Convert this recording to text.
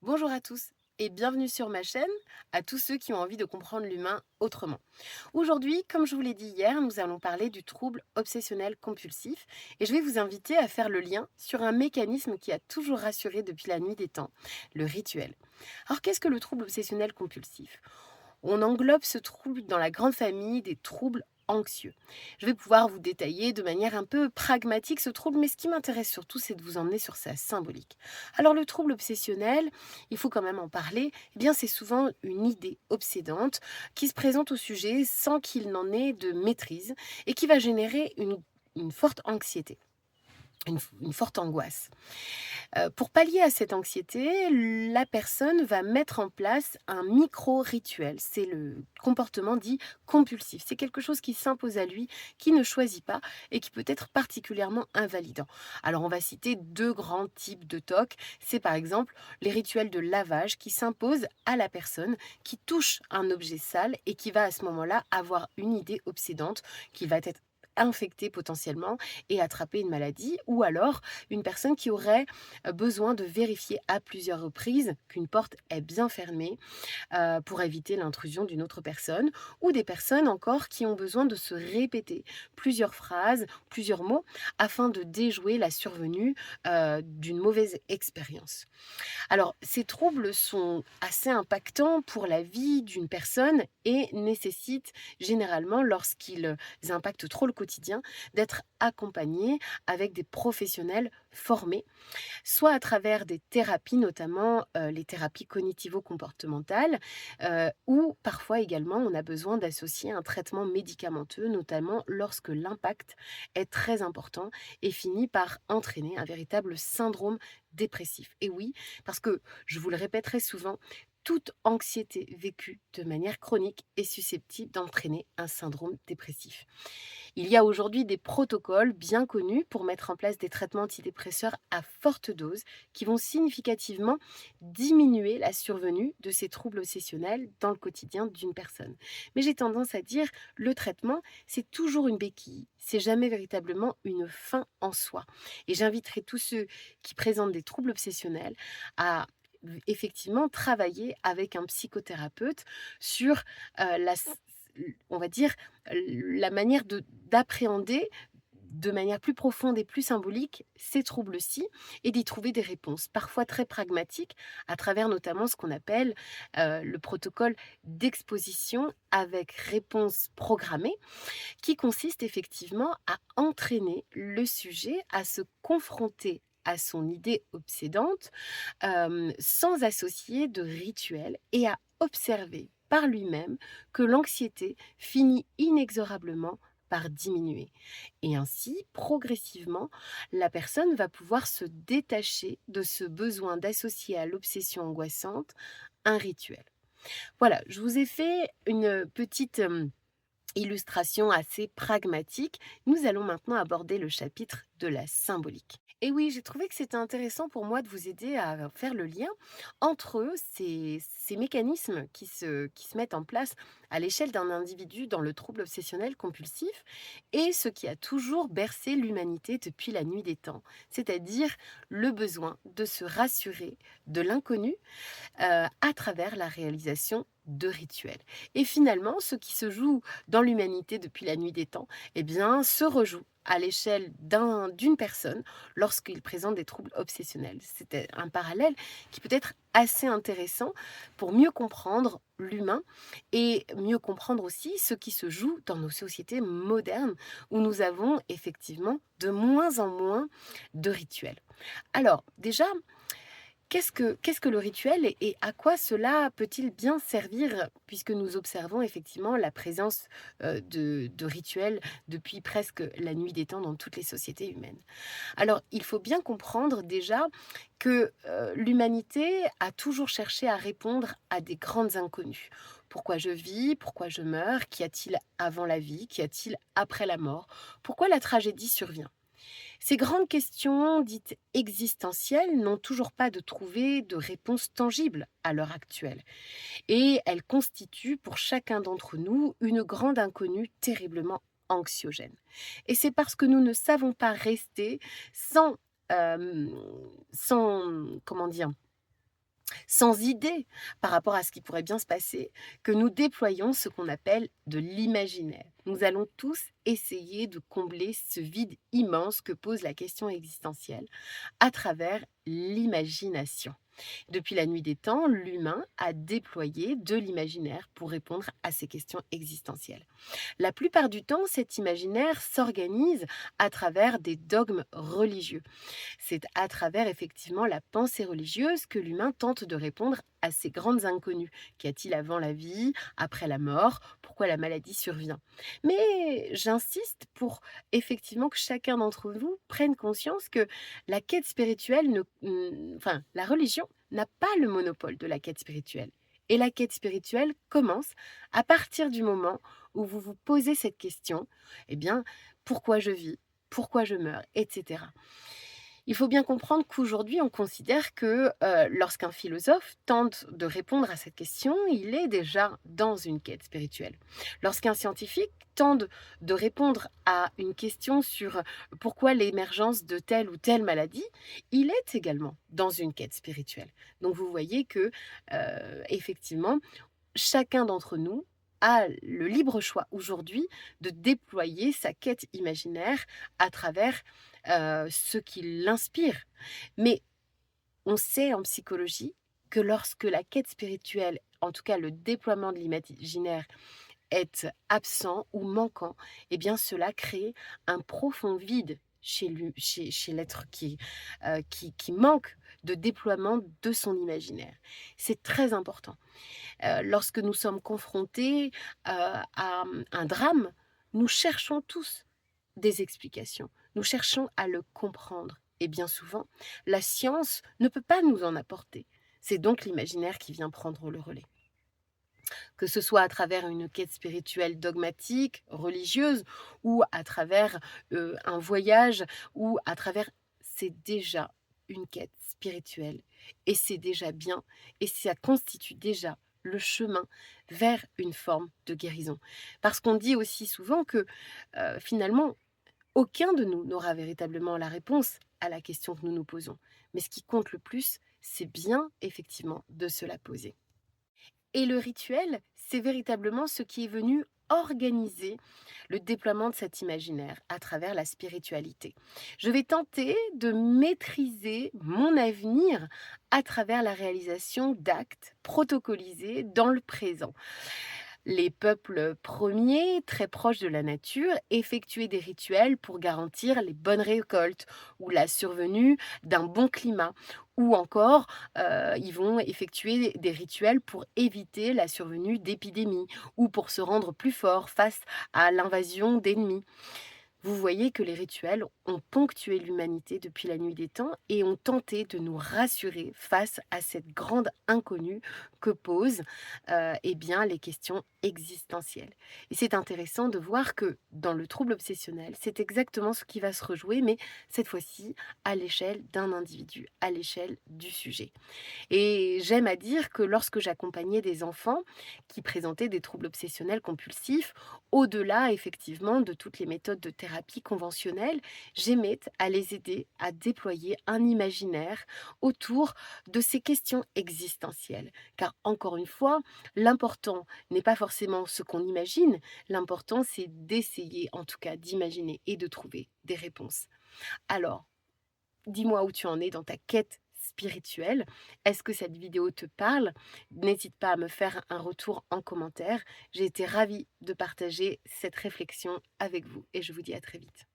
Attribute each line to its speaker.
Speaker 1: Bonjour à tous et bienvenue sur ma chaîne, à tous ceux qui ont envie de comprendre l'humain autrement. Aujourd'hui, comme je vous l'ai dit hier, nous allons parler du trouble obsessionnel compulsif et je vais vous inviter à faire le lien sur un mécanisme qui a toujours rassuré depuis la nuit des temps, le rituel. Alors qu'est-ce que le trouble obsessionnel compulsif? On englobe ce trouble dans la grande famille des troubles anxieux. Je vais pouvoir vous détailler de manière un peu pragmatique ce trouble, mais ce qui m'intéresse surtout, c'est de vous emmener sur sa symbolique. Alors le trouble obsessionnel, il faut quand même en parler, eh bien c'est souvent une idée obsédante qui se présente au sujet sans qu'il n'en ait de maîtrise et qui va générer une forte anxiété. Une forte angoisse. Pour pallier à cette anxiété, la personne va mettre en place un micro-rituel. C'est le comportement dit compulsif. C'est quelque chose qui s'impose à lui, qui ne choisit pas et qui peut être particulièrement invalidant. Alors on va citer 2 grands types de TOC. C'est par exemple les rituels de lavage qui s'imposent à la personne qui touche un objet sale et qui va à ce moment-là avoir une idée obsédante qui va être infectée potentiellement et attraper une maladie, ou alors une personne qui aurait besoin de vérifier à plusieurs reprises qu'une porte est bien fermée, pour éviter l'intrusion d'une autre personne, ou des personnes encore qui ont besoin de se répéter plusieurs phrases, plusieurs mots, afin de déjouer la survenue, d'une mauvaise expérience. Alors, ces troubles sont assez impactants pour la vie d'une personne et nécessitent généralement, lorsqu'ils impactent trop le quotidien, d'être accompagnés avec des professionnels formés, soit à travers des thérapies, notamment les thérapies cognitivo-comportementales, ou parfois également on a besoin d'associer un traitement médicamenteux, notamment lorsque l'impact est très important et finit par entraîner un véritable syndrome dépressif. Et oui, parce que je vous le répéterai souvent, toute anxiété vécue de manière chronique est susceptible d'entraîner un syndrome dépressif. Il y a aujourd'hui des protocoles bien connus pour mettre en place des traitements antidépresseurs à forte dose qui vont significativement diminuer la survenue de ces troubles obsessionnels dans le quotidien d'une personne. Mais j'ai tendance à dire, le traitement, c'est toujours une béquille, c'est jamais véritablement une fin en soi. Et j'inviterai tous ceux qui présentent des troubles obsessionnels à effectivement travailler avec un psychothérapeute sur la on va dire, la manière d'appréhender de manière plus profonde et plus symbolique ces troubles-ci et d'y trouver des réponses, parfois très pragmatiques, à travers notamment ce qu'on appelle, le protocole d'exposition avec réponse programmée, qui consiste effectivement à entraîner le sujet à se confronter à son idée obsédante, sans associer de rituel et à observer par lui-même que l'anxiété finit inexorablement par diminuer. Et ainsi, progressivement, la personne va pouvoir se détacher de ce besoin d'associer à l'obsession angoissante un rituel. Voilà, je vous ai fait une petite illustration assez pragmatique. Nous allons maintenant aborder le chapitre de la symbolique. Et oui, j'ai trouvé que c'était intéressant pour moi de vous aider à faire le lien entre ces mécanismes qui se mettent en place à l'échelle d'un individu dans le trouble obsessionnel compulsif et ce qui a toujours bercé l'humanité depuis la nuit des temps, c'est-à-dire le besoin de se rassurer de l'inconnu à travers la réalisation de rituels. Et finalement, ce qui se joue dans l'humanité depuis la nuit des temps, eh bien, se rejoue à l'échelle d'une personne lorsqu'il présente des troubles obsessionnels. C'était un parallèle qui peut être assez intéressant pour mieux comprendre l'humain et mieux comprendre aussi ce qui se joue dans nos sociétés modernes où nous avons effectivement de moins en moins de rituels. Alors déjà, qu'est-ce que le rituel et à quoi cela peut-il bien servir? Puisque nous observons effectivement la présence, de rituels depuis presque la nuit des temps dans toutes les sociétés humaines. Alors, il faut bien comprendre déjà que, l'humanité a toujours cherché à répondre à des grandes inconnues. Pourquoi je vis? Pourquoi je meurs? Qu'y a-t-il avant la vie? Qu'y a-t-il après la mort? Pourquoi la tragédie survient? Ces grandes questions dites existentielles n'ont toujours pas de trouvé de réponse tangible à l'heure actuelle. Et elles constituent pour chacun d'entre nous une grande inconnue terriblement anxiogène. Et c'est parce que nous ne savons pas rester sans, sans comment dire? sans idée par rapport à ce qui pourrait bien se passer, que nous déployons ce qu'on appelle de l'imaginaire. Nous allons tous essayer de combler ce vide immense que pose la question existentielle à travers l'imagination. Depuis la nuit des temps, l'humain a déployé de l'imaginaire pour répondre à ces questions existentielles. La plupart du temps, cet imaginaire s'organise à travers des dogmes religieux. C'est à travers effectivement la pensée religieuse que l'humain tente de répondre à ces grandes inconnues. Qu'y a-t-il avant la vie, après la mort, pourquoi la maladie survient? Mais j'insiste pour effectivement que chacun d'entre vous prenne conscience que la quête spirituelle, enfin la religion n'a pas le monopole de la quête spirituelle. Et la quête spirituelle commence à partir du moment où vous vous posez cette question, eh bien, pourquoi je vis, pourquoi je meurs, etc. Il faut bien comprendre qu'aujourd'hui, on considère que lorsqu'un philosophe tente de répondre à cette question, il est déjà dans une quête spirituelle. Lorsqu'un scientifique tente de répondre à une question sur pourquoi l'émergence de telle ou telle maladie, il est également dans une quête spirituelle. Donc vous voyez que, effectivement, chacun d'entre nous a le libre choix aujourd'hui de déployer sa quête imaginaire à travers, ce qui l'inspire. Mais on sait en psychologie que lorsque la quête spirituelle, en tout cas le déploiement de l'imaginaire est absent ou manquant, eh bien cela crée un profond vide chez l'être qui manque de déploiement de son imaginaire. C'est très important. Lorsque nous sommes confrontés, à un drame, nous cherchons tous des explications. Nous cherchons à le comprendre et bien souvent, la science ne peut pas nous en apporter. C'est donc l'imaginaire qui vient prendre le relais. Que ce soit à travers une quête spirituelle dogmatique, religieuse ou à travers, un voyage ou à travers c'est déjà une quête spirituelle et c'est déjà bien et ça constitue déjà le chemin vers une forme de guérison. Parce qu'on dit aussi souvent que, finalement, aucun de nous n'aura véritablement la réponse à la question que nous nous posons. Mais ce qui compte le plus, c'est bien effectivement de se la poser. Et le rituel, c'est véritablement ce qui est venu organiser le déploiement de cet imaginaire à travers la spiritualité. Je vais tenter de maîtriser mon avenir à travers la réalisation d'actes protocolisés dans le présent. Les peuples premiers, très proches de la nature, effectuaient des rituels pour garantir les bonnes récoltes ou la survenue d'un bon climat. Ou encore, ils vont effectuer des rituels pour éviter la survenue d'épidémies ou pour se rendre plus forts face à l'invasion d'ennemis. Vous voyez que les rituels ont ponctué l'humanité depuis la nuit des temps et ont tenté de nous rassurer face à cette grande inconnue que posent eh bien, les questions existentielles. Et c'est intéressant de voir que dans le trouble obsessionnel, c'est exactement ce qui va se rejouer, mais cette fois-ci à l'échelle d'un individu, à l'échelle du sujet. Et j'aime à dire que lorsque j'accompagnais des enfants qui présentaient des troubles obsessionnels compulsifs, au-delà effectivement de toutes les méthodes de thérapie conventionnelles, j'aimais à les aider à déployer un imaginaire autour de ces questions existentielles. Car encore une fois, l'important n'est pas forcément ce qu'on imagine, l'important c'est d'essayer en tout cas d'imaginer et de trouver des réponses. Alors, dis-moi où tu en es dans ta quête spirituelle. Est-ce que cette vidéo te parle? N'hésite pas à me faire un retour en commentaire. J'ai été ravie de partager cette réflexion avec vous et je vous dis à très vite.